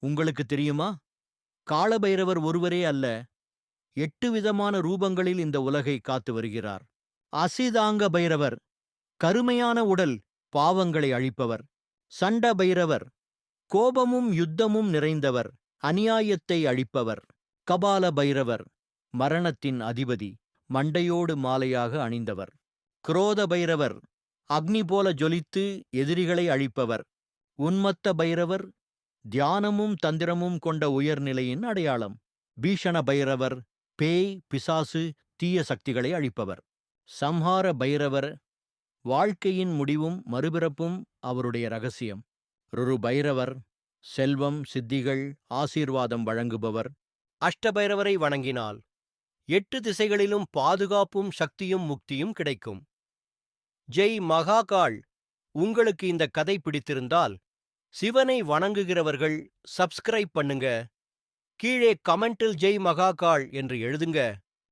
உங்களுக்கு தெரியுமா? காலபைரவர் ஒருவரே அல்ல, 8 விதமான ரூபங்களில் இந்த உலகை காத்து வருகிறார். அசிதாங்க பைரவர், கருமையான உடல், பாவங்களை அழிப்பவர். சண்ட பைரவர், கோபமும் யுத்தமும் நிறைந்தவர், அநியாயத்தை அழிப்பவர். கபால பைரவர், மரணத்தின் அதிபதி, மண்டையோடு மாலையாக அணிந்தவர். குரோத பைரவர், அக்னி போல ஜொலித்து எதிரிகளை அழிப்பவர். உன்மத்த பைரவர், தியானமும் தந்திரமும் கொண்ட உயர்நிலையின் அடையாளம். பீஷண பைரவர், பேய் பிசாசு தீய சக்திகளை அழிப்பவர். சம்ஹார பைரவர், வாழ்க்கையின் முடிவும் மறுபிறப்பும் அவருடைய ரகசியம். ருரு பைரவர், செல்வம் சித்திகள் ஆசீர்வாதம் வழங்குபவர். அஷ்டபைரவரை வணங்கினால் 8 திசைகளிலும் பாதுகாப்பும் சக்தியும் முக்தியும் கிடைக்கும். ஜெய் மகாகாள். உங்களுக்கு இந்த கதை பிடித்திருந்தால் சிவனை வணங்குகிறவர்கள் சப்ஸ்கிரைப் பண்ணுங்க. கீழே கமெண்டில் ஜெய் மகாகாள் என்று எழுதுங்க.